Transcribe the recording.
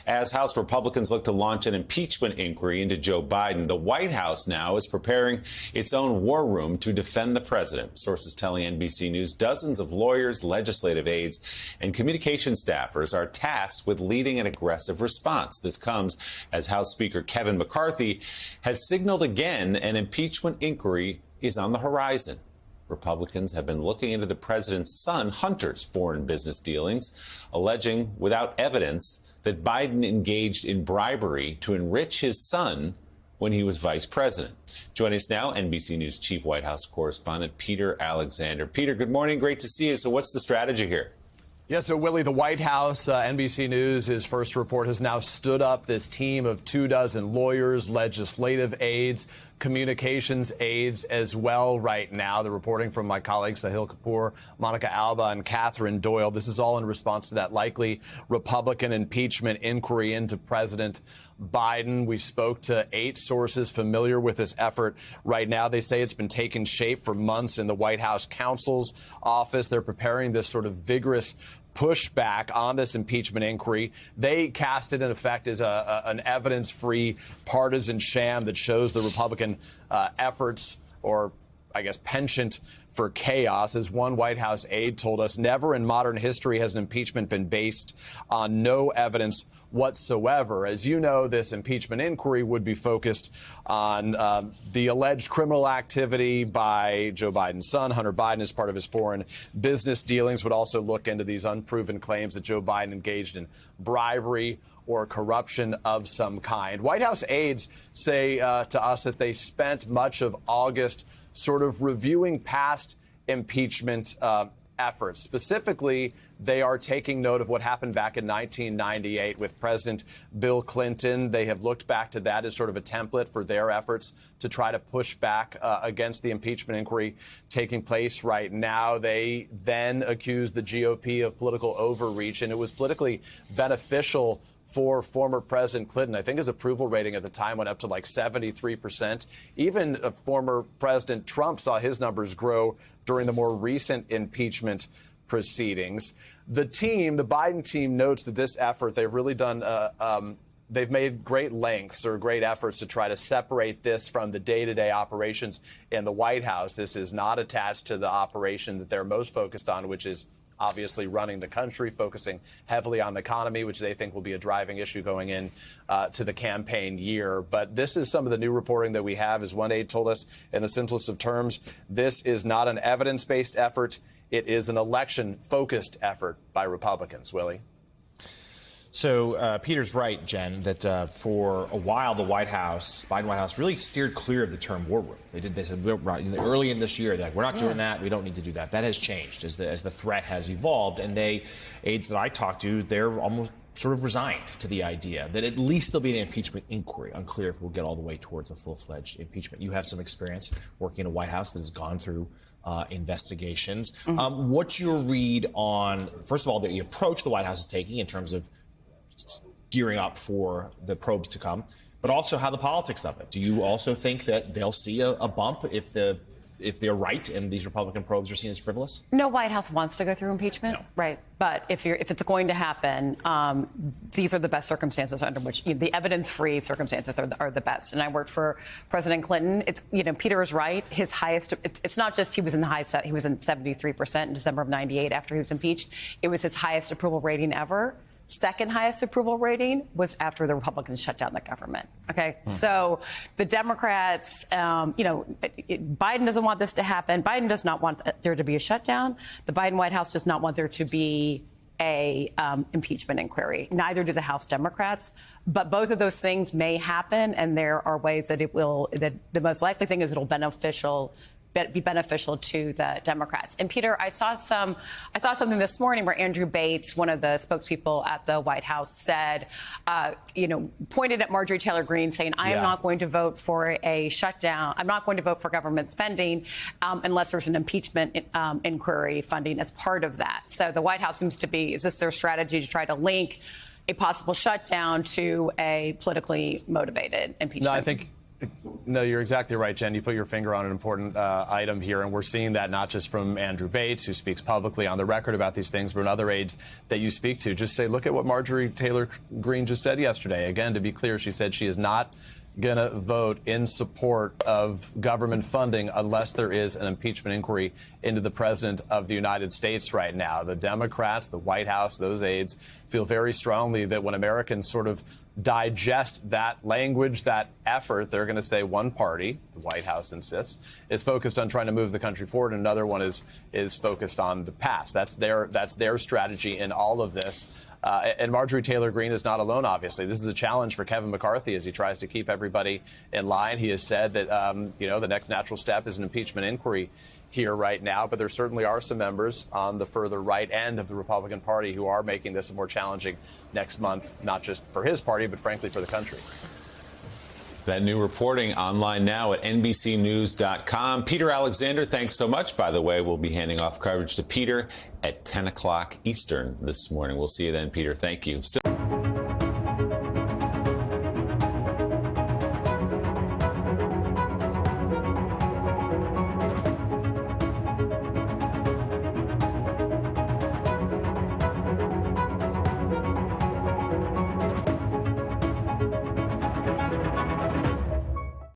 As House Republicans look to launch an impeachment inquiry into Joe Biden, the White House now is preparing its own war room to defend the president. Sources telling NBC News dozens of lawyers, legislative aides, and communication staffers are tasked with leading an aggressive response. This comes as House Speaker Kevin McCarthy has signaled again an impeachment inquiry is on the horizon. Republicans have been looking into the president's son, Hunter's, foreign business dealings, alleging without evidence that Biden engaged in bribery to enrich his son when he was vice president. Joining us now, NBC News Chief White House Correspondent Peter Alexander. Peter, good morning. Great to see you. So what's the strategy here? Yeah, so Willie, the White House, NBC News, his first report, has now stood up this team of 24 lawyers, legislative aides, communications aides as well right now. The reporting from my colleagues, Sahil Kapoor, Monica Alba, and Catherine Doyle. This is all in response to that likely Republican impeachment inquiry into President Biden. We spoke to 8 sources familiar with this effort right now. They say it's been taking shape for months in the White House counsel's office. They're preparing this sort of vigorous pushback on this impeachment inquiry. They cast it, in effect, as an evidence-free partisan sham that shows the Republican efforts, or I guess penchant for chaos. As one White House aide told us, never in modern history has an impeachment been based on no evidence whatsoever. As you know, this impeachment inquiry would be focused on the alleged criminal activity by Joe Biden's son, Hunter Biden, as part of his foreign business dealings. Would also look into these unproven claims that Joe Biden engaged in bribery or corruption of some kind. White House aides say to us that they spent much of August sort of reviewing past impeachment efforts. Specifically, they are taking note of what happened back in 1998 with President Bill Clinton. They have looked back to that as sort of a template for their efforts to try to push back against the impeachment inquiry taking place right now. They then accused the GOP of political overreach, and it was politically beneficial for former President Clinton. I think his approval rating at the time went up to like 73%. Even former President Trump saw his numbers grow during the more recent impeachment proceedings. The Biden team notes that this effort, they've really done, they've made great lengths or great efforts to try to separate this from the day-to-day operations in the White House. This is not attached to the operation that they're most focused on, which is obviously running the country, focusing heavily on the economy, which they think will be a driving issue going in to the campaign year. But this is some of the new reporting that we have. As one aide told us in the simplest of terms, this is not an evidence-based effort. It is an election-focused effort by Republicans. Willie? So Peter's right, Jen, that for a while the Biden White House really steered clear of the term war room. They said early in this year that we're not doing that. We don't need to do that. That has changed as the threat has evolved. And aides that I talked to, they're almost sort of resigned to the idea that at least there'll be an impeachment inquiry. Unclear if we'll get all the way towards a full-fledged impeachment. You have some experience working in a White House that has gone through investigations. Mm-hmm. What's your read on, first of all, the approach the White House is taking in terms of gearing up for the probes to come, but also how the politics of it? Do you also think that they'll see a bump if they're right and these Republican probes are seen as frivolous? No White House wants to go through impeachment, right? But if it's going to happen, these are the best circumstances under which the evidence-free circumstances are the best. And I worked for President Clinton. It's Peter is right. His highest. It's not just he was in the high set. He was in 73% in December of '98 after he was impeached. It was his highest approval rating ever. Second highest approval rating was after the Republicans shut down the government. OK, so the Democrats, Biden doesn't want this to happen. Biden does not want there to be a shutdown. The Biden White House does not want there to be a impeachment inquiry. Neither do the House Democrats. But both of those things may happen. And there are ways that it will. That the most likely thing is it'll be beneficial to the Democrats. And Peter, I saw something this morning where Andrew Bates, one of the spokespeople at the White House, said, pointed at Marjorie Taylor Greene, saying, I am not going to vote for a shutdown. I'm not going to vote for government spending unless there's an impeachment inquiry funding as part of that. So the White House seems to be, is this their strategy to try to link a possible shutdown to a politically motivated impeachment? No, I think No, you're exactly right, Jen. You put your finger on an important item here, and we're seeing that not just from Andrew Bates, who speaks publicly on the record about these things, but other aides that you speak to. Just say, look at what Marjorie Taylor Greene just said yesterday. Again, to be clear, she said she is not going to vote in support of government funding unless there is an impeachment inquiry into the president of the United States right now. The Democrats, the White House, those aides feel very strongly that when Americans sort of digest that language, that effort, they're going to say one party, the White House insists, is focused on trying to move the country forward, and another one is focused on the past. That's their strategy in all of this. And Marjorie Taylor Greene is not alone, obviously. This is a challenge for Kevin McCarthy as he tries to keep everybody in line. He has said that, the next natural step is an impeachment inquiry here right now. But there certainly are some members on the further right end of the Republican Party who are making this more challenging next month, not just for his party, but frankly for the country. That new reporting online now at NBCnews.com. Peter Alexander, thanks so much. By the way, we'll be handing off coverage to Peter at 10 o'clock Eastern this morning. We'll see you then, Peter. Thank you.